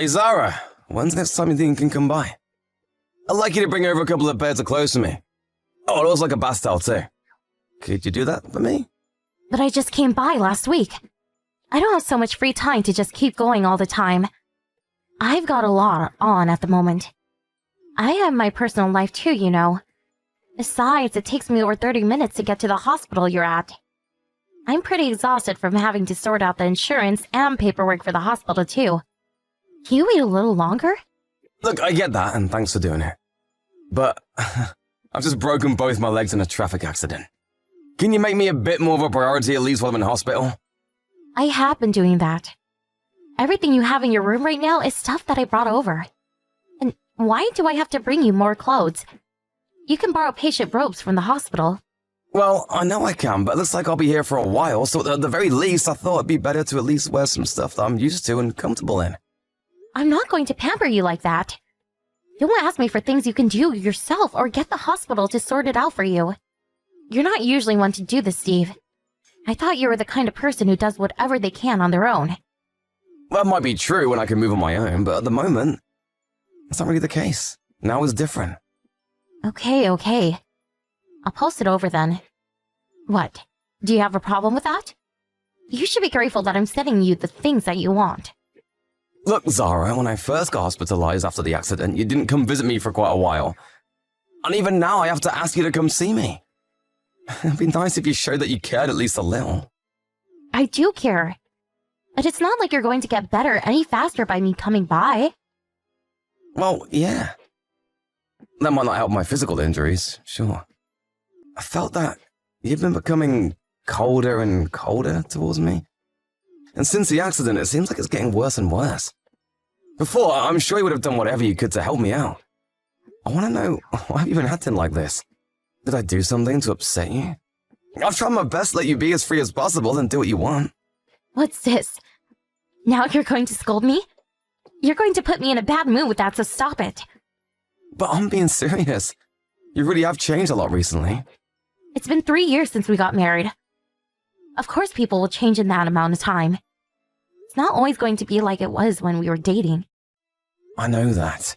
Hey Zara, when's the next time you think you can come by? I'd like you to bring over a couple of pairs of clothes for me. Oh, and also like a bath towel too. Could you do that for me? But I just came by last week. I don't have so much free time to just keep going all the time. I've got a lot on at the moment. I have my personal life too, you know. Besides, it takes me over 30 minutes to get to the hospital you're at. I'm pretty exhausted from having to sort out the insurance and paperwork for the hospital too. Can you wait a little longer? Look, I get that, and thanks for doing it. But I've just broken both my legs in a traffic accident. Can you make me a bit more of a priority at least while I'm in hospital? I have been doing that. Everything you have in your room right now is stuff that I brought over. And why do I have to bring you more clothes? You can borrow patient robes from the hospital. Well, I know I can, but it looks like I'll be here for a while, so at the very least, I thought it'd be better to at least wear some stuff that I'm used to and comfortable in. I'm not going to pamper you like that. Don't ask me for things you can do yourself or get the hospital to sort it out for you. You're not usually one to do this, Steve. I thought you were the kind of person who does whatever they can on their own. That might be true when I can move on my own, but at the moment, that's not really the case. Now it's different. Okay. I'll post it over then. What? Do you have a problem with that? You should be grateful that I'm sending you the things that you want. Look, Zara, when I first got hospitalized after the accident, you didn't come visit me for quite a while. And even now, I have to ask you to come see me. It'd be nice if you showed that you cared at least a little. I do care. But it's not like you're going to get better any faster by me coming by. Well, yeah. That might not help my physical injuries, sure. I felt that you've been becoming colder and colder towards me. And since the accident, it seems like it's getting worse and worse. Before, I'm sure you would have done whatever you could to help me out. I want to know, why have you been acting like this? Did I do something to upset you? I've tried my best to let you be as free as possible and do what you want. What's this? Now you're going to scold me? You're going to put me in a bad mood with that, so stop it. But I'm being serious. You really have changed a lot recently. It's been 3 years since we got married. Of course people will change in that amount of time. It's not always going to be like it was when we were dating. I know that.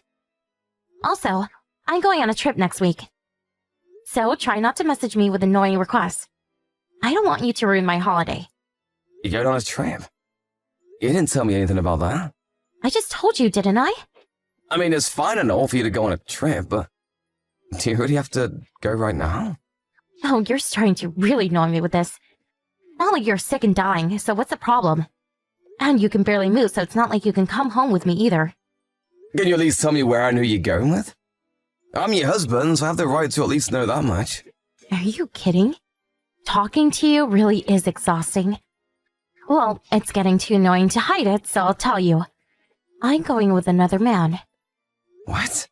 Also, I'm going on a trip next week. So try not to message me with annoying requests. I don't want you to ruin my holiday. You going on a trip? You didn't tell me anything about that. I just told you, didn't I? I mean, it's fine and all for you to go on a trip, but do you really have to go right now? Oh, you're starting to really annoy me with this. Not like you're sick and dying, so what's the problem? And you can barely move, so it's not like you can come home with me either. Can you at least tell me where and who you're going with? I'm your husband, so I have the right to at least know that much. Are you kidding? Talking to you really is exhausting. Well, it's getting too annoying to hide it, so I'll tell you. I'm going with another man. What?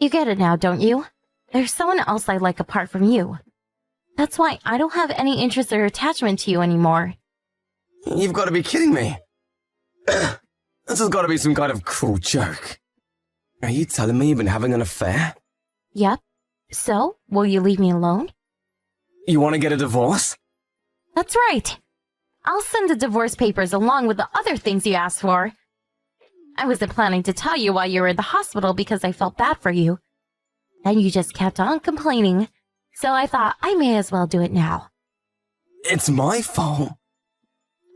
You get it now, don't you? There's someone else I like apart from you. That's why I don't have any interest or attachment to you anymore. You've got to be kidding me. This has got to be some kind of cruel joke. Are you telling me you've been having an affair? Yep. So, will you leave me alone? You want to get a divorce? That's right. I'll send the divorce papers along with the other things you asked for. I wasn't planning to tell you while you were in the hospital because I felt bad for you. And you just kept on complaining. So I thought I may as well do it now. It's my fault.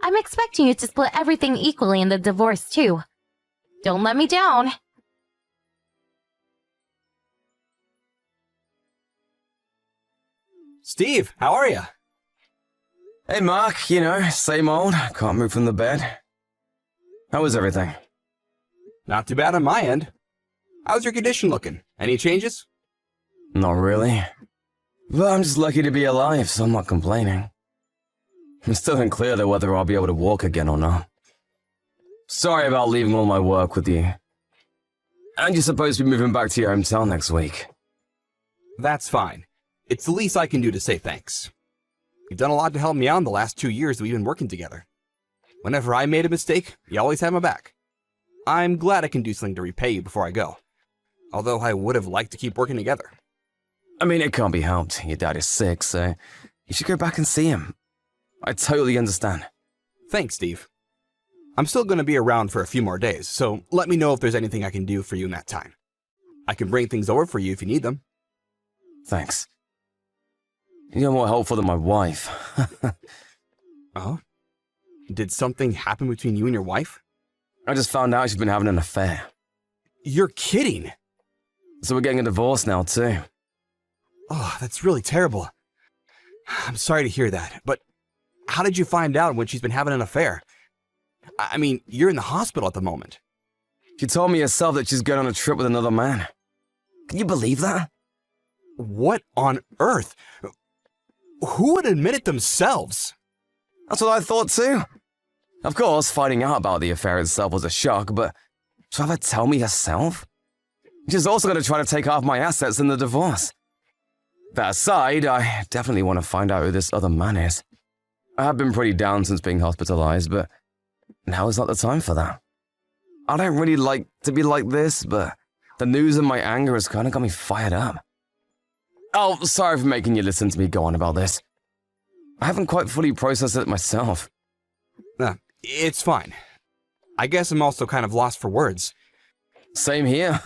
I'm expecting you to split everything equally in the divorce too. Don't let me down. Steve, how are you? Hey, Mark, you know, same old. Can't move from the bed. How is everything? Not too bad on my end. How's your condition looking? Any changes? Not really. But I'm just lucky to be alive, so I'm not complaining. It's still unclear though whether I'll be able to walk again or not. Sorry about leaving all my work with you. And you're supposed to be moving back to your hometown next week. That's fine. It's the least I can do to say thanks. You've done a lot to help me out in the last 2 years that we've been working together. Whenever I made a mistake, you always had my back. I'm glad I can do something to repay you before I go. Although I would have liked to keep working together. I mean, it can't be helped. Your dad is sick, so you should go back and see him. I totally understand. Thanks, Steve. I'm still going to be around for a few more days, so let me know if there's anything I can do for you in that time. I can bring things over for you if you need them. Thanks. You're more helpful than my wife. Oh? Did something happen between you and your wife? I just found out she's been having an affair. You're kidding! So we're getting a divorce now, too. Oh, that's really terrible. I'm sorry to hear that, but how did you find out when she's been having an affair? I mean, you're in the hospital at the moment. She told me herself that she's going on a trip with another man. Can you believe that? What on earth? Who would admit it themselves? That's what I thought, too. Of course, finding out about the affair itself was a shock, but to have her tell me herself? She's also going to try to take half my assets in the divorce. That aside, I definitely want to find out who this other man is. I have been pretty down since being hospitalized, but now is not the time for that. I don't really like to be like this, but the news and my anger has kind of got me fired up. Oh, sorry for making you listen to me go on about this. I haven't quite fully processed it myself. It's fine. I guess I'm also kind of lost for words. Same here.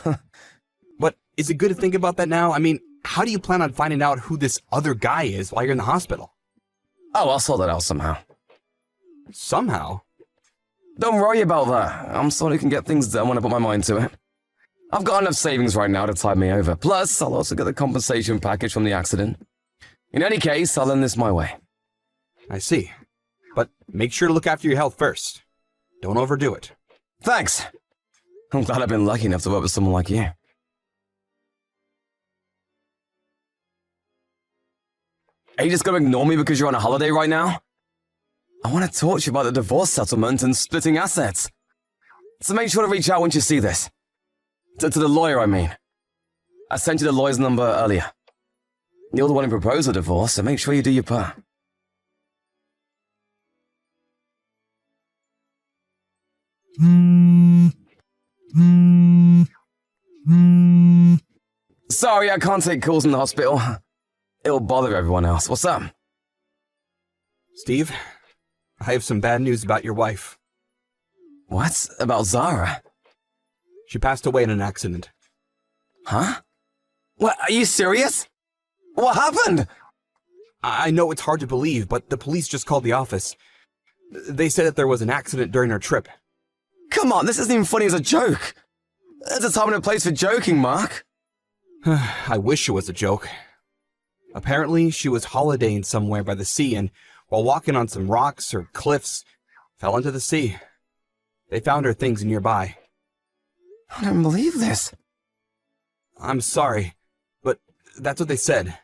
But is it good to think about that now? I mean, how do you plan on finding out who this other guy is while you're in the hospital? Oh, I'll sort that out somehow. Somehow? Don't worry about that. I'm sure I can get things done when I put my mind to it. I've got enough savings right now to tide me over. Plus, I'll also get the compensation package from the accident. In any case, I'll end this my way. I see. But make sure to look after your health first. Don't overdo it. Thanks. I'm glad I've been lucky enough to work with someone like you. Are you just gonna ignore me because you're on a holiday right now? I want to talk to you about the divorce settlement and splitting assets. So make sure to reach out once you see this. To the lawyer, I mean. I sent you the lawyer's number earlier. You're the one who proposed the divorce, so make sure you do your part. Sorry, I can't take calls in the hospital. It'll bother everyone else. What's up? Steve, I have some bad news about your wife. What? About Zara? She passed away in an accident. Huh? What, are you serious? What happened? I know it's hard to believe, but the police just called the office. They said that there was an accident during her trip. Come on, this isn't even funny as a joke. There's a time and a place for joking, Mark. I wish it was a joke. Apparently, she was holidaying somewhere by the sea and, while walking on some rocks or cliffs, fell into the sea. They found her things nearby. I don't believe this. I'm sorry, but that's what they said.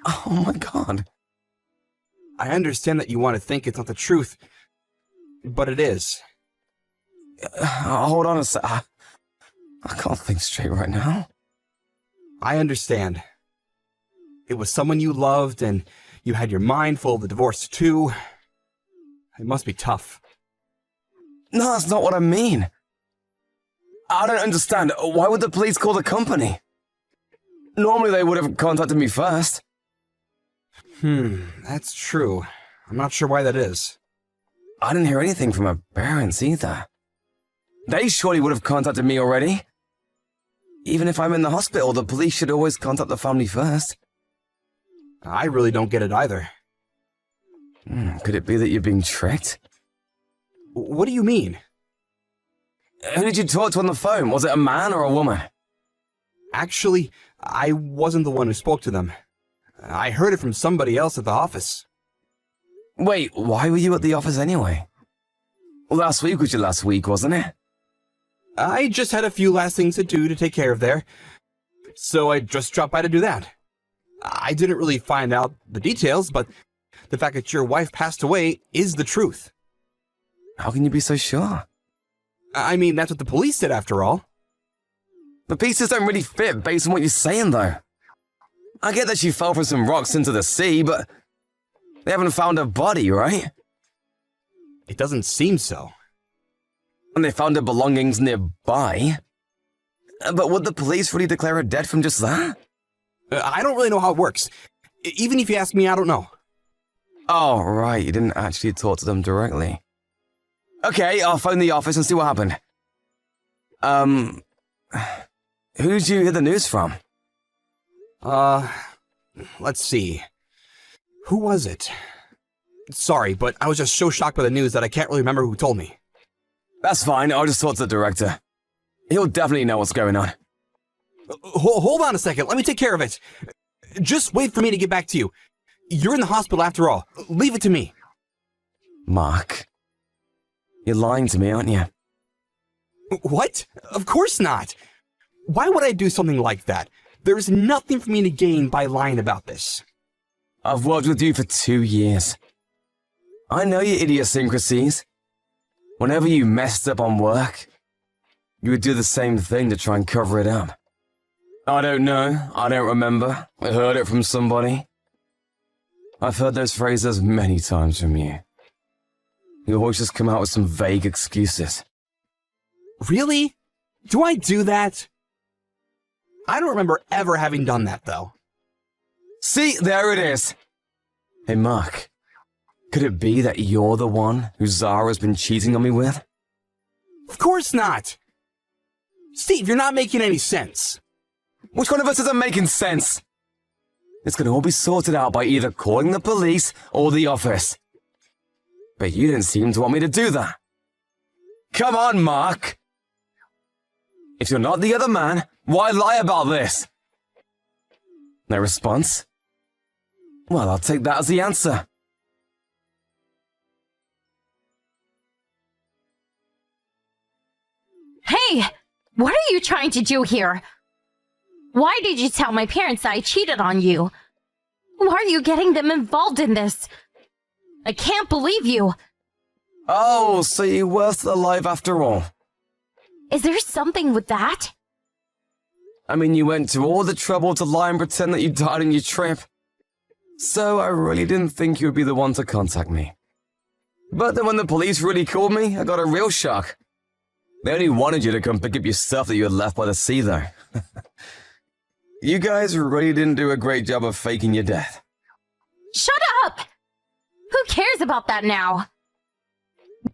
Oh my god. I understand that you want to think it's not the truth, but it is. Hold on a sec. I can't think straight right now. I understand. It was someone you loved, and you had your mind full of the divorce too. It must be tough. No, that's not what I mean. I don't understand. Why would the police call the company? Normally they would have contacted me first. That's true. I'm not sure why that is. I didn't hear anything from her parents either. They surely would have contacted me already. Even if I'm in the hospital, the police should always contact the family first. I really don't get it either. Could it be that you're being tricked? What do you mean? Who did you talk to on the phone? Was it a man or a woman? Actually, I wasn't the one who spoke to them. I heard it from somebody else at the office. Wait, why were you at the office anyway? Last week was your last week, wasn't it? I just had a few last things to do to take care of there, so I just dropped by to do that. I didn't really find out the details, but the fact that your wife passed away is the truth. How can you be so sure? I mean, that's what the police said after all. The pieces don't really fit based on what you're saying, though. I get that she fell from some rocks into the sea, but they haven't found her body, right? It doesn't seem so. And they found her belongings nearby. But would the police really declare her dead from just that? I don't really know how it works. Even if you ask me, I don't know. Oh, right, you didn't actually talk to them directly. Okay, I'll phone the office and see what happened. Who'd you hear the news from? Let's see. Who was it? Sorry, but I was just so shocked by the news that I can't really remember who told me. That's fine, I'll just talk to the director. He'll definitely know what's going on. Hold on a second, let me take care of it. Just wait for me to get back to you. You're in the hospital after all. Leave it to me. Mark, you're lying to me, aren't you? What? Of course not. Why would I do something like that? There's nothing for me to gain by lying about this. I've worked with you for 2 years. I know your idiosyncrasies. Whenever you messed up on work, you would do the same thing to try and cover it up. I don't know, I don't remember. I heard it from somebody. I've heard those phrases many times from you. You always just come out with some vague excuses. Really? Do I do that? I don't remember ever having done that, though. See, there it is. Hey, Mark. Could it be that you're the one who Zara's been cheating on me with? Of course not. Steve, you're not making any sense. Which one of us isn't making sense? It's gonna all be sorted out by either calling the police or the office. But you didn't seem to want me to do that. Come on, Mark. If you're not the other man, why lie about this? No response? Well, I'll take that as the answer. Hey! What are you trying to do here? Why did you tell my parents that I cheated on you? Why are you getting them involved in this? I can't believe you. Oh, so you were still alive after all. Is there something with that? I mean, you went to all the trouble to lie and pretend that you died on your trip. So I really didn't think you would be the one to contact me. But then when the police really called me, I got a real shock. They only wanted you to come pick up your stuff that you had left by the sea, though. You guys really didn't do a great job of faking your death. Shut up! Who cares about that now?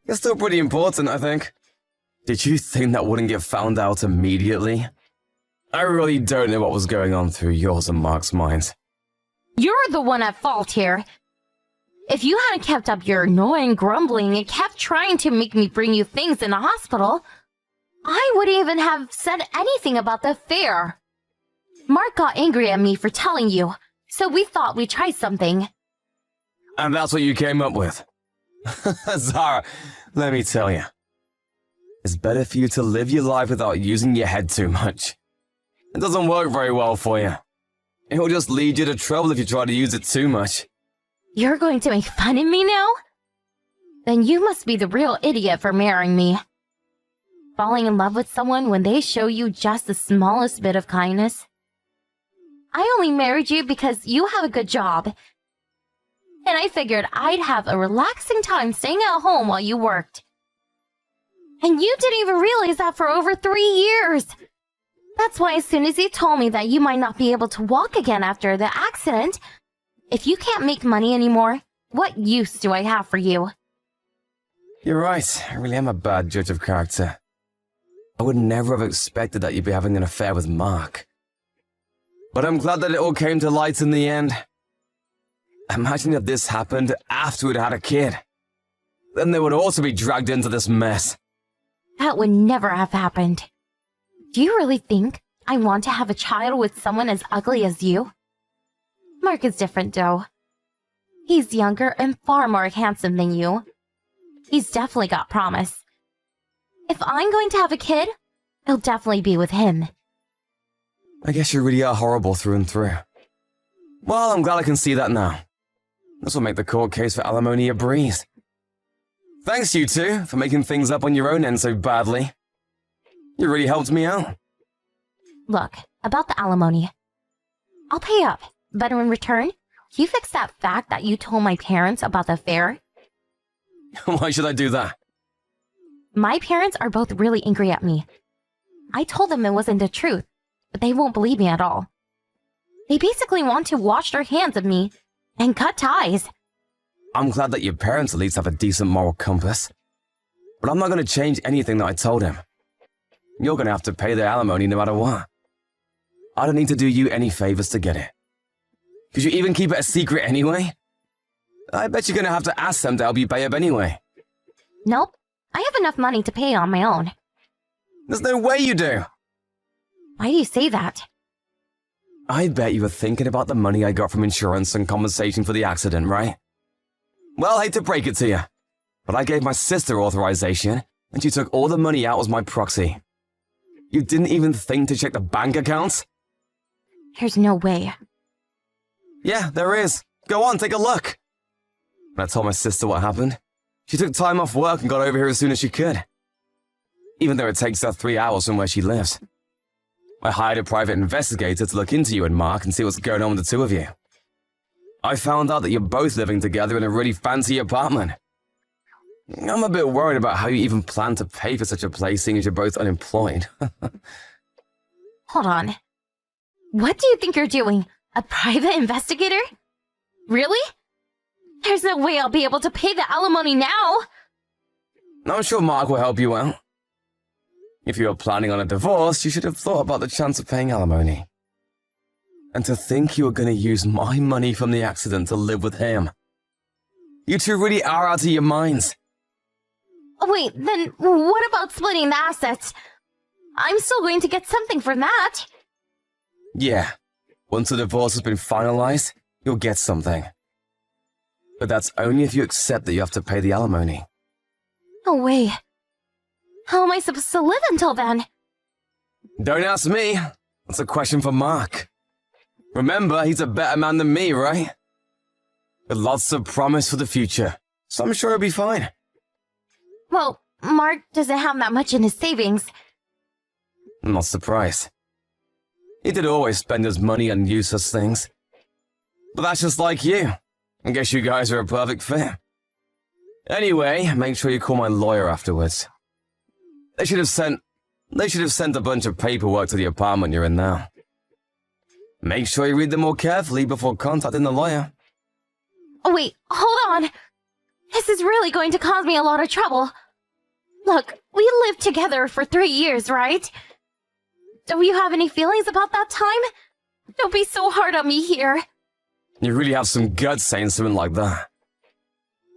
It's still pretty important, I think. Did you think that wouldn't get found out immediately? I really don't know what was going on through yours and Mark's minds. You're the one at fault here. If you hadn't kept up your annoying grumbling and kept trying to make me bring you things in the hospital, I wouldn't even have said anything about the affair. Mark got angry at me for telling you, so we thought we'd try something. And that's what you came up with. Zara, let me tell you. It's better for you to live your life without using your head too much. It doesn't work very well for you. It will just lead you to trouble if you try to use it too much. You're going to make fun of me now? Then you must be the real idiot for marrying me. Falling in love with someone when they show you just the smallest bit of kindness. I only married you because you have a good job. And I figured I'd have a relaxing time staying at home while you worked. And you didn't even realize that for over 3 years. That's why as soon as you told me that you might not be able to walk again after the accident, if you can't make money anymore, what use do I have for you? You're right, I really am a bad judge of character. I would never have expected that you'd be having an affair with Mark. But I'm glad that it all came to light in the end. Imagine if this happened after we'd had a kid. Then they would also be dragged into this mess. That would never have happened. Do you really think I want to have a child with someone as ugly as you? Mark is different, though. He's younger and far more handsome than you. He's definitely got promise. If I'm going to have a kid, it'll definitely be with him. I guess you really are horrible through and through. Well, I'm glad I can see that now. This will make the court case for alimony a breeze. Thanks, you two, for making things up on your own end so badly. You really helped me out. Look, about the alimony. I'll pay up, but in return, you fix that fact that you told my parents about the affair. Why should I do that? My parents are both really angry at me. I told them it wasn't the truth, but they won't believe me at all. They basically want to wash their hands of me and cut ties. I'm glad that your parents at least have a decent moral compass. but I'm not going to change anything that I told him. You're going to have to pay the alimony no matter what. I don't need to do you any favors to get it. Could you even keep it a secret anyway? I bet you're going to have to ask them to help you pay up anyway. Nope. I have enough money to pay on my own. There's no way you do. Why do you say that? I bet you were thinking about the money I got from insurance and compensation for the accident, right? Well, I hate to break it to you, but I gave my sister authorization, and she took all the money out as my proxy. You didn't even think to check the bank accounts? There's no way. Yeah, there is. Go on, take a look. When I told my sister what happened, she took time off work and got over here as soon as she could. Even though it takes her 3 hours from where she lives. I hired a private investigator to look into you and Mark and see what's going on with the two of you. I found out that you're both living together in a really fancy apartment. I'm a bit worried about how you even plan to pay for such a place, seeing as you're both unemployed. Hold on. What do you think you're doing? A private investigator? Really? There's no way I'll be able to pay the alimony now. I'm sure Mark will help you out. If you were planning on a divorce, you should have thought about the chance of paying alimony. And to think you were going to use my money from the accident to live with him. You two really are out of your minds. Wait, then what about splitting the assets? I'm still going to get something from that. Yeah, once the divorce has been finalized, you'll get something. But that's only if you accept that you have to pay the alimony. No way. How am I supposed to live until then? Don't ask me. That's a question for Mark. Remember, he's a better man than me, right? With lots of promise for the future, so I'm sure he'll be fine. Well, Mark doesn't have that much in his savings. I'm not surprised. He did always spend his money on useless things. But that's just like you. I guess you guys are a perfect fit. Anyway, make sure you call my lawyer afterwards. They should have sent a bunch of paperwork to the apartment you're in now. Make sure you read them more carefully before contacting the lawyer. Oh, wait, hold on. This is really going to cause me a lot of trouble. Look, we lived together for 3 years, right? Do you have any feelings about that time? Don't be so hard on me here. You really have some guts saying something like that.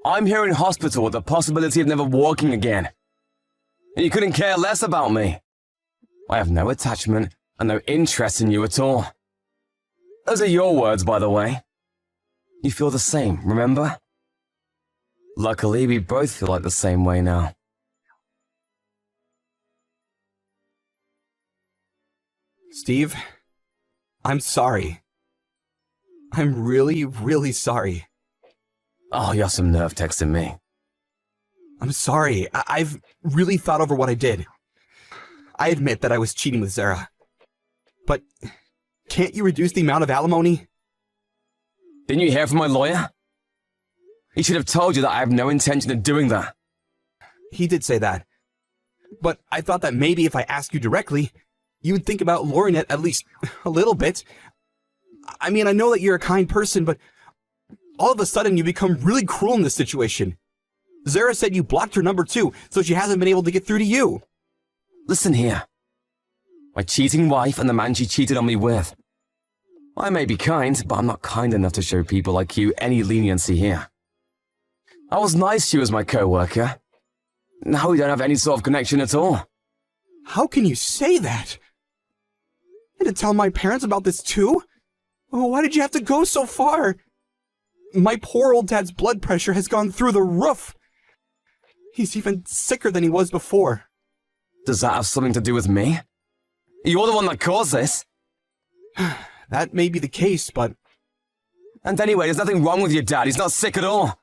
I'm here in hospital with the possibility of never walking again. And you couldn't care less about me. I have no attachment and no interest in you at all. Those are your words, by the way. You feel the same, remember? Luckily, we both feel like the same way now. Steve, I'm sorry. I'm really, really sorry. Oh, you have some nerve texting me. I'm sorry. I've really thought over what I did. I admit that I was cheating with Zara. But can't you reduce the amount of alimony? Didn't you hear from my lawyer? He should have told you that I have no intention of doing that. He did say that. But I thought that maybe if I asked you directly, you would think about lowering it at least a little bit. I mean, I know that you're a kind person, but all of a sudden you become really cruel in this situation. Zara said you blocked her number too, so she hasn't been able to get through to you. Listen here. My cheating wife and the man she cheated on me with. I may be kind, but I'm not kind enough to show people like you any leniency here. I was nice she was my co-worker. Now we don't have any sort of connection at all. How can you say that? And to tell my parents about this too? Oh, why did you have to go so far? My poor old dad's blood pressure has gone through the roof. He's even sicker than he was before. Does that have something to do with me? You're the one that caused this. That may be the case, but... And anyway, there's nothing wrong with your dad. He's not sick at all.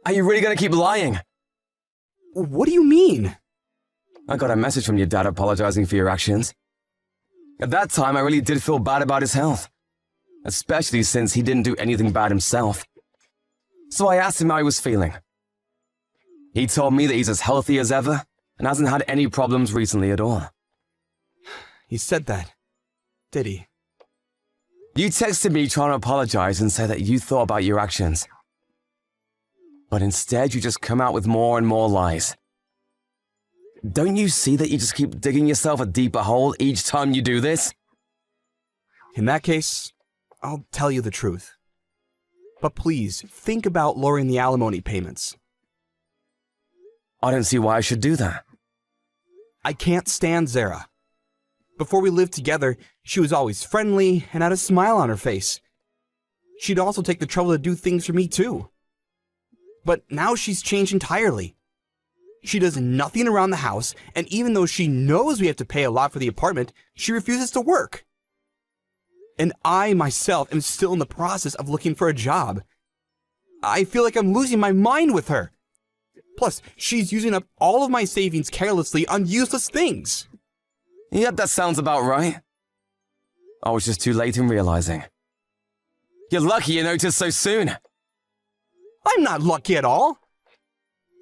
Are you really going to keep lying? What do you mean? I got a message from your dad apologizing for your actions. At that time, I really did feel bad about his health. Especially since he didn't do anything bad himself. So I asked him how he was feeling. He told me that he's as healthy as ever and hasn't had any problems recently at all. He said that, did he? You texted me trying to apologize and say that you thought about your actions. But instead, you just come out with more and more lies. Don't you see that you just keep digging yourself a deeper hole each time you do this? In that case, I'll tell you the truth. But please, think about lowering the alimony payments. I don't see why I should do that. I can't stand Zara. Before we lived together, she was always friendly and had a smile on her face. She'd also take the trouble to do things for me too. But now she's changed entirely. She does nothing around the house, and even though she knows we have to pay a lot for the apartment, she refuses to work. And I myself am still in the process of looking for a job. I feel like I'm losing my mind with her. Plus, she's using up all of my savings carelessly on useless things. Yep, that sounds about right. I was just too late in realizing. You're lucky you noticed so soon. I'm not lucky at all.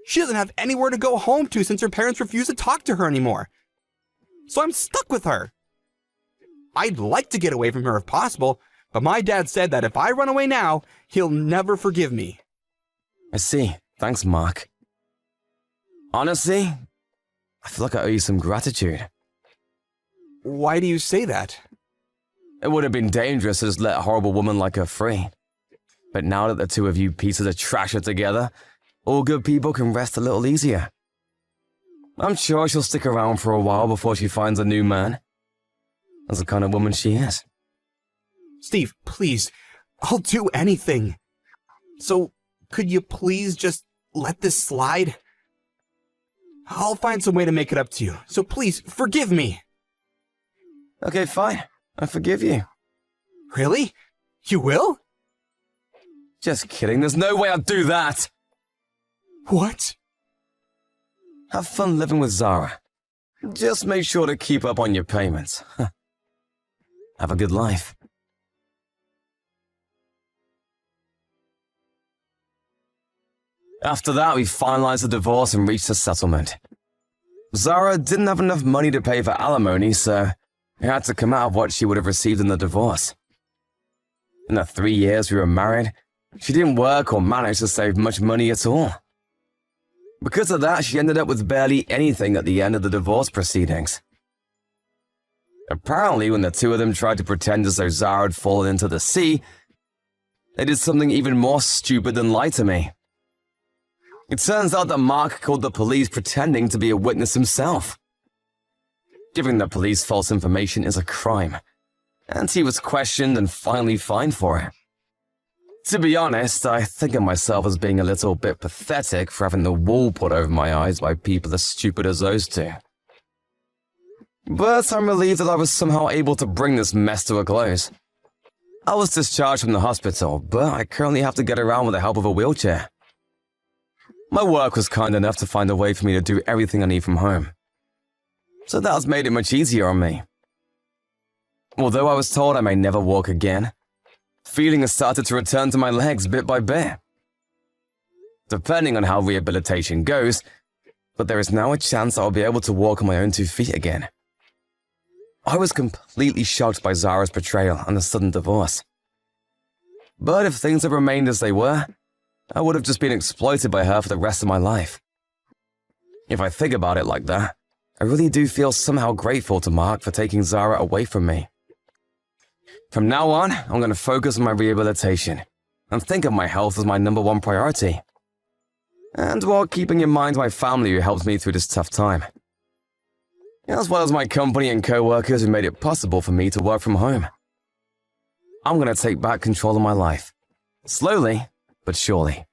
She doesn't have anywhere to go home to since her parents refuse to talk to her anymore. So I'm stuck with her. I'd like to get away from her if possible, but my dad said that if I run away now, he'll never forgive me. I see. Thanks, Mark. Honestly, I feel like I owe you some gratitude. Why do you say that? It would have been dangerous to just let a horrible woman like her free. But now that the two of you pieces of trash are together, all good people can rest a little easier. I'm sure she'll stick around for a while before she finds a new man. That's the kind of woman she is. Steve, please, I'll do anything. So, could you please just let this slide? I'll find some way to make it up to you, so please, forgive me. Okay, fine. I forgive you. Really? You will? Just kidding, there's no way I'd do that! What? Have fun living with Zara. Just make sure to keep up on your payments. Have a good life. After that, we finalized the divorce and reached a settlement. Zara didn't have enough money to pay for alimony, so it had to come out of what she would have received in the divorce. In the 3 years we were married, she didn't work or manage to save much money at all. Because of that, she ended up with barely anything at the end of the divorce proceedings. Apparently, when the two of them tried to pretend as though Zara had fallen into the sea, they did something even more stupid than lie to me. It turns out that Mark called the police pretending to be a witness himself. Giving the police false information is a crime, and he was questioned and finally fined for it. To be honest, I think of myself as being a little bit pathetic for having the wool put over my eyes by people as stupid as those two. But I'm relieved that I was somehow able to bring this mess to a close. I was discharged from the hospital, but I currently have to get around with the help of a wheelchair. My work was kind enough to find a way for me to do everything I need from home. So that has made it much easier on me. Although I was told I may never walk again, feeling has started to return to my legs bit by bit. Depending on how rehabilitation goes, but there is now a chance I'll be able to walk on my own 2 feet again. I was completely shocked by Zara's betrayal and the sudden divorce. But if things had remained as they were, I would have just been exploited by her for the rest of my life. If I think about it like that, I really do feel somehow grateful to Mark for taking Zara away from me. From now on, I'm going to focus on my rehabilitation and think of my health as my #1 priority. And while keeping in mind my family who helped me through this tough time. As well as my company and co-workers who made it possible for me to work from home. I'm going to take back control of my life. Slowly, but surely.